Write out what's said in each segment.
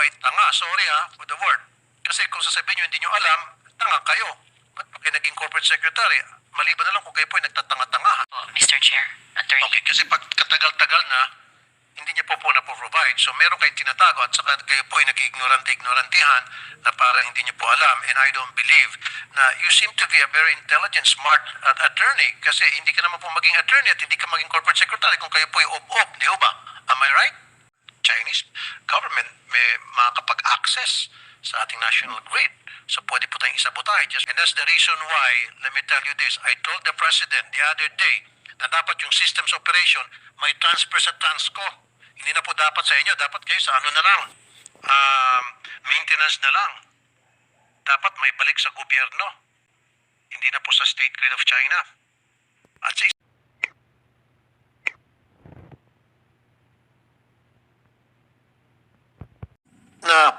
ay tanga. Sorry for the word. Kasi kung sasabihin nyo hindi nyo alam, tanga kayo. Ba't pa kayo naging corporate secretary? Maliban na lang kung kayo po ay nagtatanga-tanga. Mr. Chair, Attorney. Okay, kasi pag katagal-tagal na, hindi niya po na-provide. So meron kayong tinatago at saka kayo po ay nag-ignorantihan na parang hindi niyo po alam. And I don't believe na you seem to be a very intelligent, smart attorney kasi hindi ka naman po maging attorney at hindi ka maging corporate secretary kung kayo po ay op-op. Di ba? Am I right? Chinese government may makakapag-access sa ating national grid. So pwede po tayong isabotahe. And that's the reason why, let me tell you this, I told the President the other day na dapat yung systems operation may transfer sa Transco. Hindi na po dapat sa inyo. Dapat kayo sa ano na lang. Maintenance na lang. Dapat may balik sa gobyerno. Hindi na po sa State Grid of China. At sa na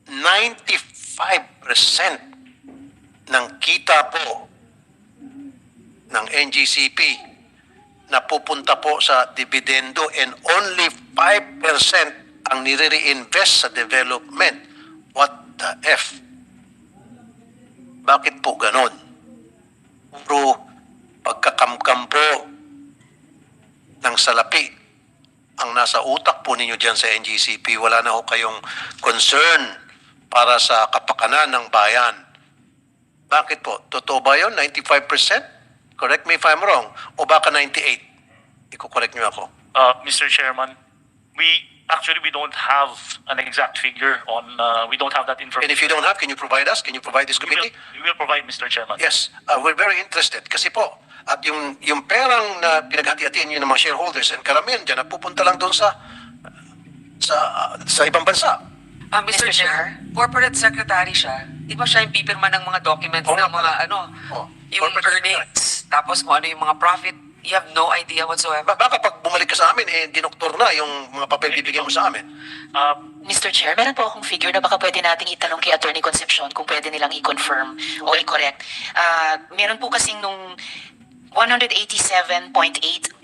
95% ng kita po ng Ngcp na pupunta po sa dividendo and only 5% ang nire-reinvest sa development. What the F? Bakit po ganon? Puro pagkakamkam po ng salapi ang nasa utak po ninyo dyan sa Ngcp. Wala na ho kayong concern para sa kapakanan ng bayan. Bakit po? Totoo ba yun? 95%? Correct me if I'm wrong. O baka 98? Iko-correct niyo ako. Mr. Chairman, we don't have an exact figure on, we don't have that information. And if you don't have, can you provide us? Can you provide this committee? We will provide, Mr. Chairman. Yes, we're very interested. Kasi po, at yung perang na pinaghati-hatiin nyo ng mga shareholders and karamihan dyan, napupunta lang doon sa ibang bansa. Mr. Chair, corporate secretary siya. Di ba siya yung pipirma ng mga documents ng mga yung earnings, tapos kung ano yung mga profit, you have no idea whatsoever. Baka pag bumalik ka sa amin, dinoktor na yung mga papel bibigyan mo sa amin. Mr. Chair, meron po akong figure na baka pwede nating itanong kay Attorney Concepcion kung pwede nilang i-confirm o i-correct. Meron po kasing nung 187.8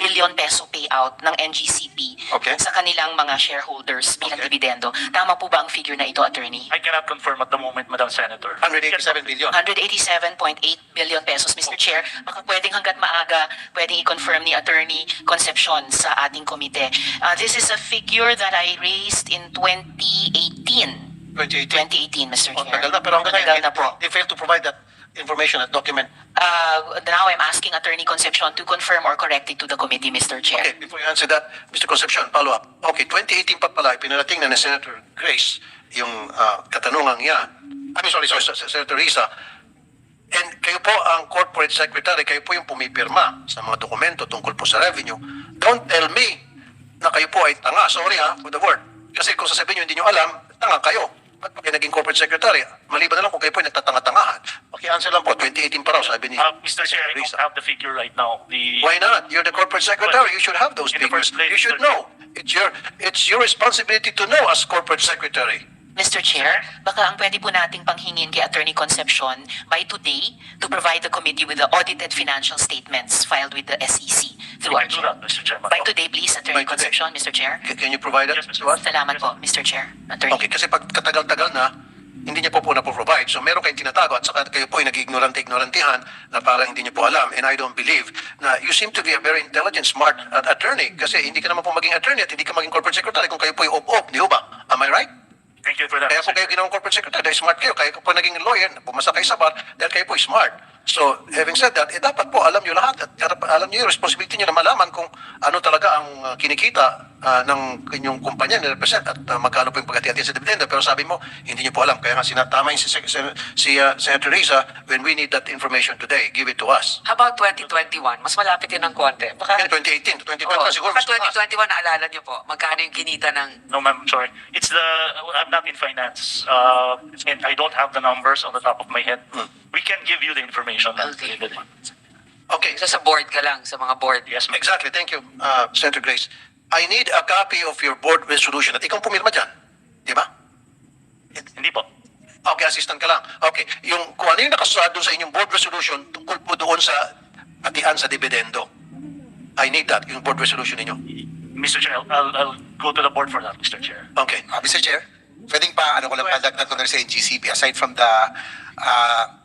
billion peso payout ng Ngcp sa kanilang mga shareholders bilang dividendo. Tama po ba ang figure na ito, Attorney? I cannot confirm at the moment, Madam Senator. 187 billion. 187.8 billion pesos, Mr. Chair. Baka pwedeng hanggat maaga, pwedeng i-confirm ni Attorney Concepcion sa ating komite. This is a figure that I raised in 2018. 2018, Mr. Chair. Tagal na, pero hanggang Tagal na ngayon, po. they failed to provide that information at document. Now I'm asking Attorney Concepcion to confirm or correct it to the committee, Mr. Chair. Okay, before you answer that, Mr. Concepcion, follow up. Okay, 2018 pa pala, pinarating na ni Senator Grace yung katanungan niya. Sorry, Senator Risa. And kayo po ang corporate secretary, kayo po yung pumipirma sa mga dokumento tungkol po sa revenue. Don't tell me na kayo po ay tanga. Sorry for the word. Kasi kung sasabihin nyo hindi nyo alam, tanga kayo. Ba't pa kayo naging corporate secretary? Maliban na lang kung kayo po ay nagtatanga-tangahan. Paki-answer lang po, 2018 pa raw, sabi ni Mr. Chair, I don't have the figure right now. Why not? You're the corporate secretary. You should have those figures. You should know. It's your responsibility to know as corporate secretary. Mr. Chair, baka ang pwede po nating panghingin kay Attorney Concepcion by today to provide the committee with the audited financial statements filed with the SEC through our do chair. that, Mr. Chairman. By today, please, Attorney By today. Concepcion, Mr. Chair. Can you provide that Yes, Mr. to us? Salamat po, Mr. Chair. Attorney. Okay, kasi pag katagal-tagal na, hindi niya po na-provide. So meron kayong tinatago at saka kayo po ay nag-ignorantihan na parang hindi niyo po alam. And I don't believe na you seem to be a very intelligent, smart attorney kasi hindi ka naman po maging attorney at hindi ka maging corporate secretary kung kayo po ay op-op. Di ba? Am I right? Thank you for that. Kaya po kayo ginawang corporate secretary, dahil smart kayo. Kaya po naging lawyer, pumasa kayo sa bar, dahil kayo po ay smart. So, having said that, dapat po alam nyo lahat at alam nyo yung responsibility nyo na malaman kung ano talaga ang kinikita ng inyong kumpanya ni-represent at magkano po yung paghati-hati sa dividendo. Pero sabi mo, hindi nyo po alam. Kaya nga sinatama yung si Senator Risa, when we need that information today, give it to us. How about 2021? Mas malapit yun ng konti. Baka, 2018 to 2021 siguro. baka 2021, naalala niyo po, magkano yung kinita ng... No, ma'am, sorry. I'm not in finance, and I don't have the numbers on the top of my head. We can give you the information. Okay. Okay. So sa board ka lang, sa mga board. Yes, ma'am. Exactly. Thank you, Senator Grace. I need a copy of your board resolution. At ikaw pumirma dyan. Di ba? Hindi po. Okay, assistant ka lang. Okay. Yung, kung ano yung nakasaad doon sa inyong board resolution tungkol po doon sa hatian sa dividendo. I need that, yung board resolution ninyo. Mr. Chair, I'll go to the board for that, Mr. Chair. Okay. Mr. Chair, Pwedeng pa, ano ko lang, padagdag ko na rin sa Ngcp, aside from the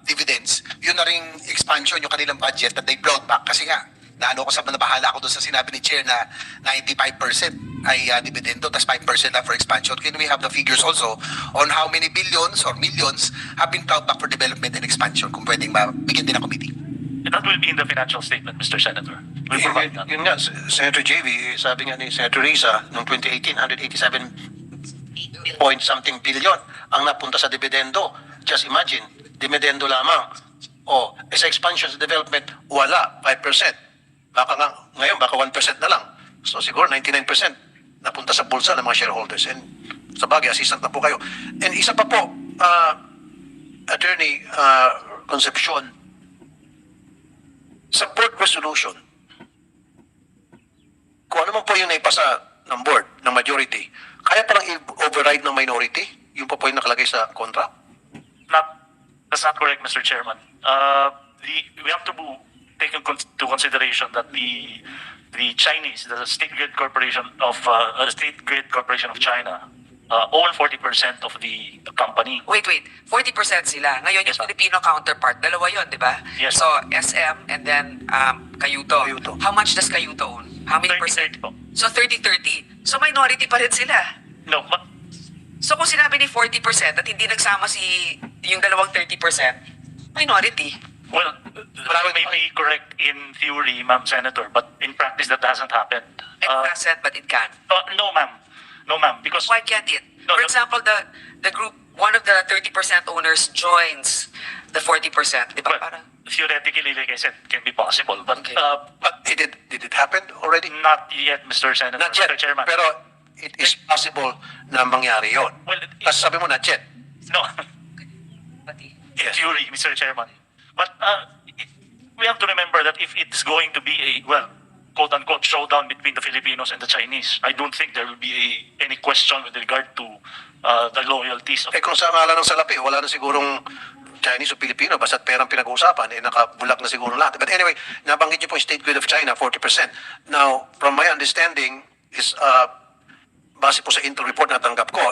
dividends, yun na rin expansion yung kanilang budget that they brought back. Kasi nga, naano ko sa nabahala ako doon sa sinabi ni Chair na 95% ay dividendo, tas 5% lang for expansion. Can we have the figures also on how many billions or millions have been plowed back for development and expansion kung pwedeng mabigyan din ng committee? That will be in the financial statement, Mr. Senator. We'll provide that. Yun nga, Senator JV, sabi nga ni Senator Risa, noong 2018, 187 point something billion ang napunta sa dividendo. Just imagine, dividendo lamang. O, sa expansion sa development, wala, 5%. Baka nga, ngayon, baka 1% na lang. So siguro 99% napunta sa bulsa ng mga shareholders. And sa bagay, assistant na po kayo. And isa pa po, Attorney Concepcion, sa board resolution, kung ano man po yung naipasa ng board, ng majority, kaya palang i-override ng minority? Yung pa po yung nakalagay sa contract? That's not correct, Mr. Chairman. We have to take into consideration that the Chinese, the State Grid Corporation of China, own 40% of the company. Wait. 40% sila. Ngayon Yes, yung ma'am. Filipino counterpart, dalawa yun, di ba? Yes, So, SM and then Cayuto. Cayuto. How much does Cayuto own? How many 30-30 percent? po. So, 30-30. So, minority pa rin sila. No, but So, kung sinabi ni 40% at hindi nagsama yung dalawang 30%, minority. well, that may be correct in theory, Ma'am Senator, but in practice that hasn't happened. It doesn't, but it can. No, ma'am, because Why can't it? No, For no. example, the group, one of the 30% owners joins the 40%. Di ba? well, Parang, theoretically, like I said, can be possible, but Okay. But did it happen already? not yet, Mr. Senator, Not yet. Mr. Chairman. Pero it is possible na mangyari yon. Well, Kasi sabi mo not yet. no. pati. In theory, Mr. Chairman. But we have to remember that if it's going to be a, well, quote-unquote showdown between the Filipinos and the Chinese, I don't think there will be any question with regard to the loyalties of... Eh kung sa ngalan ng salapi, wala na sigurong Chinese o Pilipino, basta't perang pinag-uusapan, eh nakabulag na siguro lahat. But anyway, nabanggit niyo po yung State Grid of China, 40%. Now, from my understanding, is base po sa intel report na tanggap ko,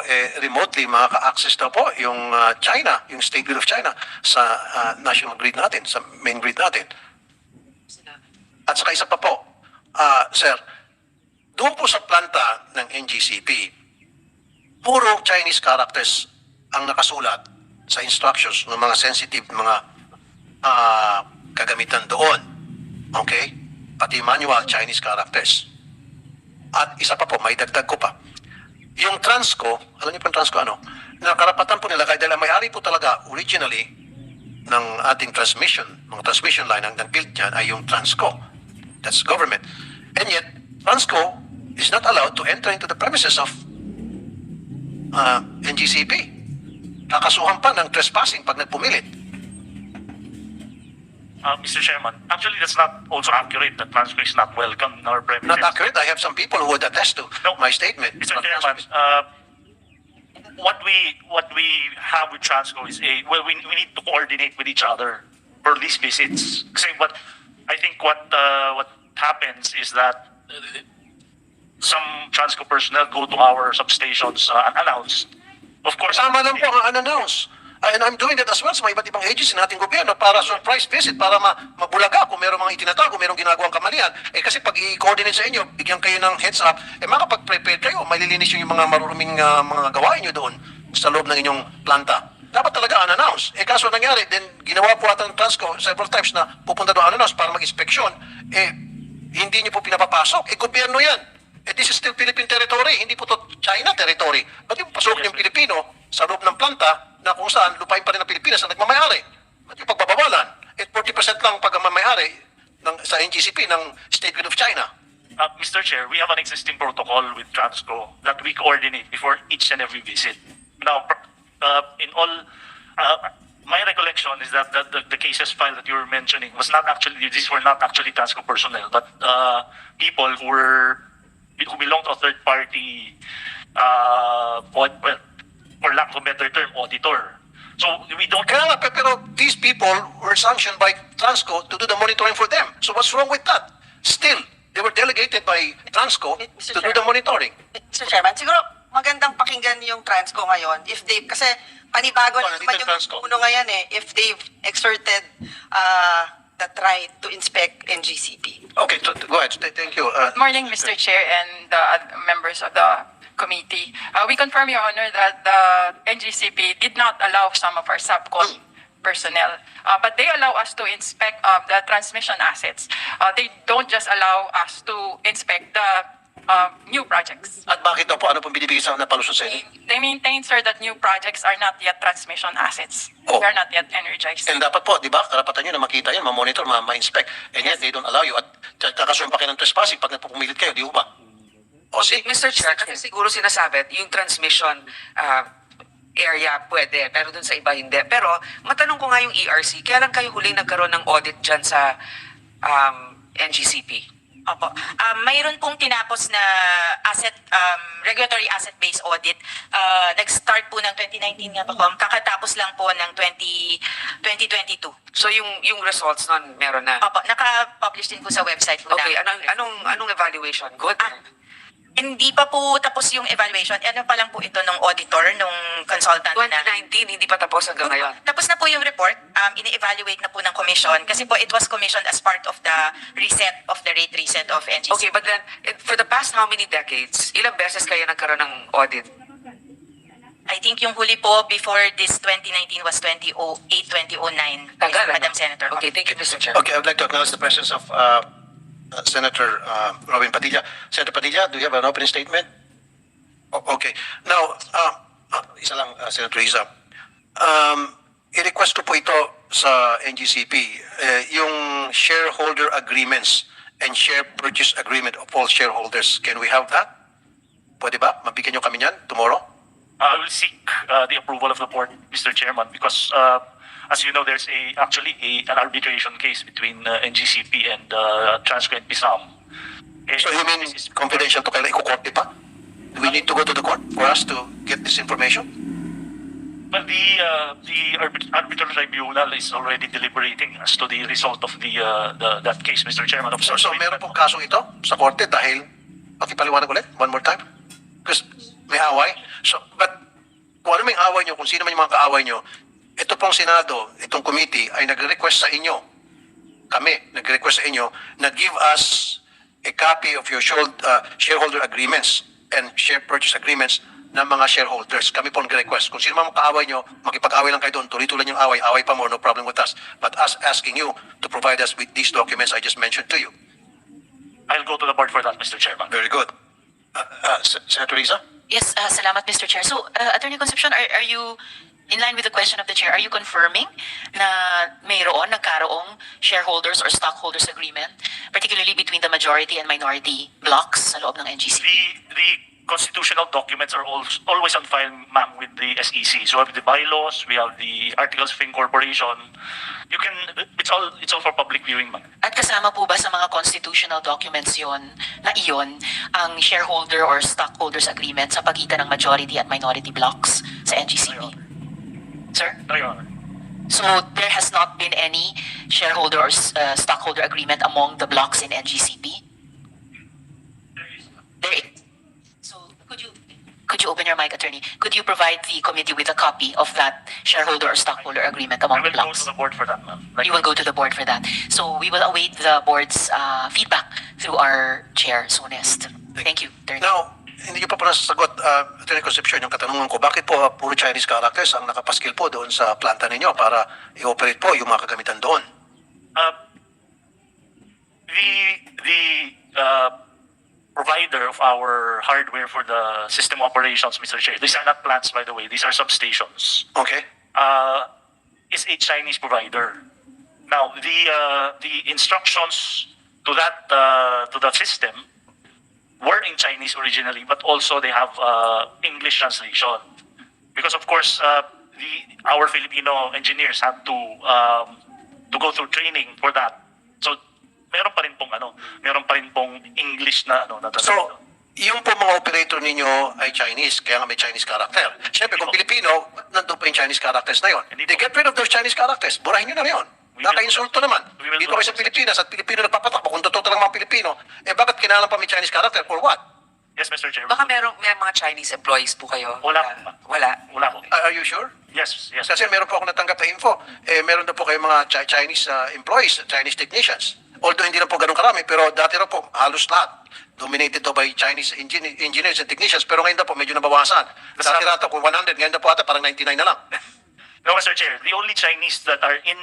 remotely makaka-access daw po yung China, yung State Grid of China sa national grid natin, sa main grid natin. At saka isa pa po, sir, doon po sa planta ng NGCP, puro Chinese characters ang nakasulat sa instructions ng mga sensitive, mga kagamitan doon. Okay? Pati manual Chinese characters. At isa pa po, may dagdag ko pa. Yung Transco, alam niyo po yung Transco ano? Na karapatan po nila, dahil may-ari po talaga originally ng ating transmission, mga transmission line ang nag-build dyan ay yung Transco. That's government. And yet, Transco is not allowed to enter into the premises of NGCP. Kakasuhan pa ng trespassing pag nagpumilit. Mr. Chairman, actually that's not also accurate that Transco is not welcome in our premises. Not accurate. I have some people who would attest to No, my statement. Mr. Chairman, what we have with Transco is we need to coordinate with each other for these visits. Kasi I think what happens is that some Transco personnel go to our substations unannounced. Of course, Kasama lang po ang unannounced. And I'm doing that as well sa mga iba't ibang agency ng ating gobyerno para surprise visit, para mabulaga kung meron mga itinatago, merong ginagawang kamalian. Eh kasi pag i-coordinate sa inyo, bigyan kayo ng heads up, makapag-prepare kayo, malilinis yung mga maruruming mga gawain nyo doon sa loob ng inyong planta. Dapat talaga unannounced. Eh kaso nangyari, then ginawa po ata ng Transco several times na pupunta doon unannounced para mag-inspeksyon, hindi nyo po pinapapasok. Gobyerno yan. This is still Philippine territory, hindi po to China territory. Ba't yung pasok yung Pilipino sa loob ng planta na kung saan lupain pa rin ng Pilipinas na nagmamayari? Ba't yung pagbabawalan? 40% lang pagmamayari sa NGCP ng State Grid of China. Mr. Chair, we have an existing protocol with Transco that we coordinate before each and every visit. Now, in all, my recollection is that the cases filed that you were mentioning was not actually, these were not actually Transco personnel, but people who belong to a third party, well, for lack of a better term, auditor. So we don't. Kaya nga, pero these people were sanctioned by Transco to do the monitoring for them. So what's wrong with that? Still, they were delegated by Transco to do the monitoring. Mr. Chairman, siguro magandang pakinggan pakinggan yung Transco ngayon. If they, kasi panibago na nandito naman yung yung Transco. puno ngayon if they've exerted that right to inspect NGCP. Okay, go ahead. Thank you. Good morning, Mr. Chair and members of the committee. We confirm, Your Honor, that the NGCP did not allow some of our subcon personnel, but they allow us to inspect the transmission assets. They don't just allow us to inspect the new projects. At bakit daw po? Ano pong binibigay sa na palusot sa inyo? They maintain, sir, that new projects are not yet transmission assets. Oh. They are not yet energized. And dapat po, di ba, karapatan nyo na makita yan, ma-monitor, ma-inspect. And yet, they don't allow you. At kakasuhan pa kayo ng trespassing pag nagpupumilit kayo, di ba? O si, Mr. Chair, kasi siguro sinasabi, yung transmission area pwede, pero dun sa iba hindi. Pero matanong ko nga yung ERC, kailan kayo huling nagkaroon ng audit dyan sa NGCP? Opo. Mayroon pong tinapos na regulatory asset-based audit. Nag-start po ng 2019 nga po. Kakatapos lang po ng 2022. So yung results nun, meron na? Opo. Naka-publish din po sa website po Okay, namin. anong evaluation? Good? Hindi pa po tapos yung evaluation. Ano pa lang po ito nung auditor, nung consultant na. 2019, hindi pa tapos hanggang ngayon. Tapos na po yung report. Ini-evaluate na po ng commission kasi po it was commissioned as part of the reset of the rate reset of NGC. Okay, but then, for the past how many decades, ilang beses kayo nagkaroon ng audit? I think yung huli po before this 2019 was 2008, 2009. Tagal, ano? Madam Senator. Okay, thank you, Mr. Chair. okay, I would like to acknowledge the presence of Senator Robin Padilla. Senator Padilla, do you have an opening statement? Okay. Now, isa lang, Senator Riza. I-request ko po ito sa NGCP, yung shareholder agreements and share purchase agreement of all shareholders. Can we have that? Pwede ba? Mabigyan nyo kami yan tomorrow? I will seek the approval of the board, Mr. Chairman, because as you know, there's actually an arbitration case between NGCP and Transco and PISAM. So you mean confidential to kailan ikukorte pa? Do we need to go to the court for us to get this information? Well, the arbitral tribunal is already deliberating as to the result of that case, Mr. Chairman. Of So course, meron pong kasong ito sa korte dahil, pakipaliwanag ulit, one more time. Because may away. So, but kung ano may away nyo, kung sino man yung mga kaaway nyo, ito pong Senado, itong committee ay nag-request sa inyo, kami, nag-request sa inyo, na give us a copy of your shareholder agreements and share purchase agreements ng mga shareholders. Kami po nag-request. Kung sino man mga kaaway nyo, makipag-away lang kayo doon, tuloy-tuloy yung away, away pa mo, no problem with us. But us asking you to provide us with these documents I just mentioned to you. I'll go to the board for that, Mr. Chairman. Very good. Senator Riza? Yes, salamat Mr. Chair. So, Attorney Concepcion, are you, in line with the question of the Chair, are you confirming na nagkaroong shareholders or stockholders agreement, particularly between the majority and minority blocks sa loob ng NGC? The constitutional documents are always on file, ma'am, with the SEC. So we have the bylaws, we have the articles of incorporation. You can, it's all for public viewing, ma'am. At kasama po ba sa mga constitutional documents yon na iyon ang shareholder or stockholders agreement sa pagitan ng majority at minority blocks sa NGCP? Sir? No, Your Honor. So there has not been any shareholder or stockholder agreement among the blocks in NGCP? There is. So could you open your mic, Attorney? Could you provide the committee with a copy of that shareholder or stockholder agreement I among will the go blocks? to the board for that, ma'am. You will go to the board for that. So we will await the board's feedback through our chair soonest. Thank you, Attorney. Now, hindi nyo pa po nasasagot, Attorney Concepcion, yung katanungan ko, bakit po puro Chinese characters ang nakapaskil po doon sa planta ninyo para i-operate po yung mga kagamitan doon? The provider of our hardware for the system operations, Mr. Chair, these are not plants, by the way, these are substations, Okay? is a Chinese provider. Now, the instructions to that system were in Chinese originally, but also they have English translation, because of course our Filipino engineers had to go through training for that. So meron pa rin pong English na na So, yung po mga operator ninyo ay Chinese, kaya nga may Chinese character. Siyempre, kung Pilipino, nandun pa yung Chinese characters na yun. They get rid of those Chinese characters. Burahin nyo na yun. Naka-insulto naman. Dito kayo sa Pilipinas at Pilipino nagpapatakbo. Kung totoo talagang mga Pilipino, bakit kailangan pa may Chinese character? For what? Yes, Mr. Chair. Baka may mga Chinese employees po kayo? Wala. Wala. Wala po. Are you sure? Yes, yes. Kasi meron po ako natanggap na info. Meron na po kayo mga Chinese employees, Chinese technicians. Although hindi na po ganun karami, pero dati na po halos lahat dominated to by Chinese engineers and technicians. Pero ngayon na po medyo nabawasan. Dati rata kung 100, ngayon na po ata parang 99 na lang. No, Mr. Chair. The only Chinese that are in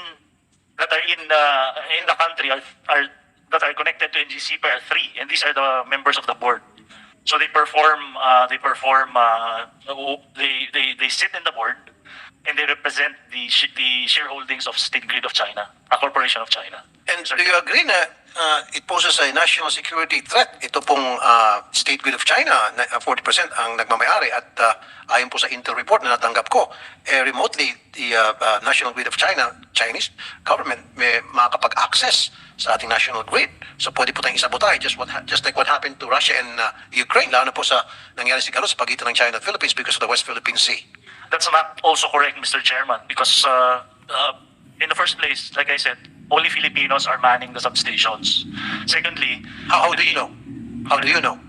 the country that are connected to NGCP are 3, and these are the members of the board. So they sit in the board, and they represent the shareholdings of State Grid of China, a corporation of China. And do you agree na it poses a national security threat? Ito pong State Grid of China, 40% ang nagmamayari at ayon po sa Intel report na natanggap ko, remotely the National Grid of China, Chinese government, may makakapag-access sa ating national grid. So pwede po tayong isabotahe, just like what happened to Russia and Ukraine, lalo na po sa nangyari siguro sa pagitan ng China at Philippines because of the West Philippine Sea. That's not also correct, Mr. Chairman, because in the first place, like I said, only Filipinos are manning the substations. Secondly, How do you know? How do you know?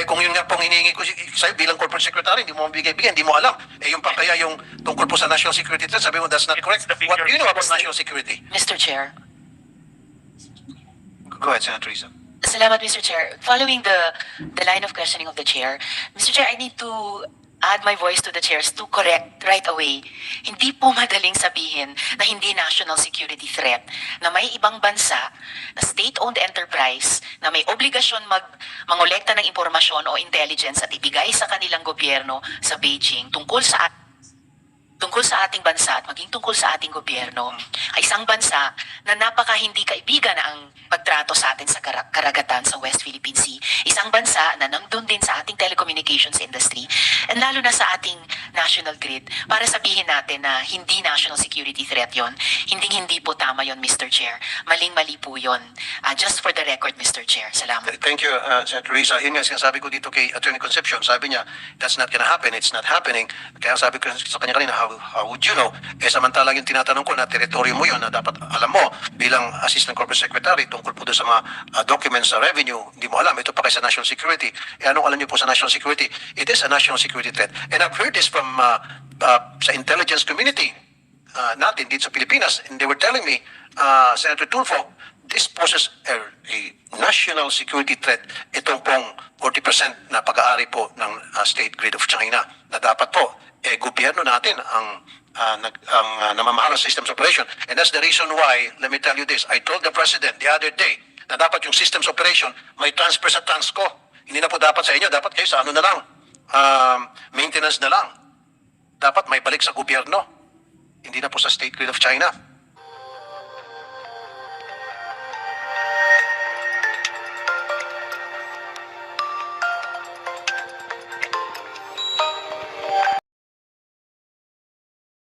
Kung yun nga pong hinihingi ko sa'yo bilang corporate secretary, hindi mo mabigay-bigay, hindi mo alam. Yung pa kaya yung tungkol po sa national security threat, sabi mo that's not correct. What do you know about national security? Mr. Chair. Go ahead, Senator Risa. Salamat, Mr. Chair. Following the line of questioning of the Chair, Mr. Chair, I need to add my voice to the Chairs to correct right away. Hindi po madaling sabihin na hindi national security threat, na may ibang bansa, na state-owned enterprise, na may obligasyon mangolekta ng impormasyon o intelligence at ibigay sa kanilang gobyerno sa Beijing tungkol sa ating bansa at maging tungkol sa ating gobyerno, ay isang bansa na napaka hindi kaibigan ang pagtrato sa atin sa karagatan sa West Philippine Sea. Isang bansa na nandun din sa ating telecommunications industry and lalo na sa ating national grid para sabihin natin na hindi national security threat yon. Hindi po tama yon, Mr. Chair. Maling-mali po yon. Just for the record, Mr. Chair. Salamat. Thank you, Senator Risa. Yun nga sinasabi ko dito kay Attorney Concepcion. Sabi niya, that's not gonna happen. It's not happening. Kaya sabi ko sa kanya kanina, how would you know? Samantalang yung tinatanong ko na teritoryo mo yun na dapat alam mo bilang Assistant Corporate Secretary tungkol po doon sa mga documents sa revenue, hindi mo alam. Ito pa kay sa national security. Anong alam niyo po sa national security? It is a national security threat. And I've heard this from sa intelligence community natin dito sa Pilipinas, and they were telling me, Senator Tulfo, this poses a national security threat, itong pong 40% na pag-aari po ng State Grid of China, na dapat po, gobyerno natin ang namamahala sa systems operation. And that's the reason why, let me tell you this, I told the President the other day, na dapat yung systems operation may transfer sa Transco. Hindi na po dapat sa inyo, dapat kayo sa ano na lang, maintenance na lang. Dapat may balik sa gobyerno. Hindi na po sa State Grid of China.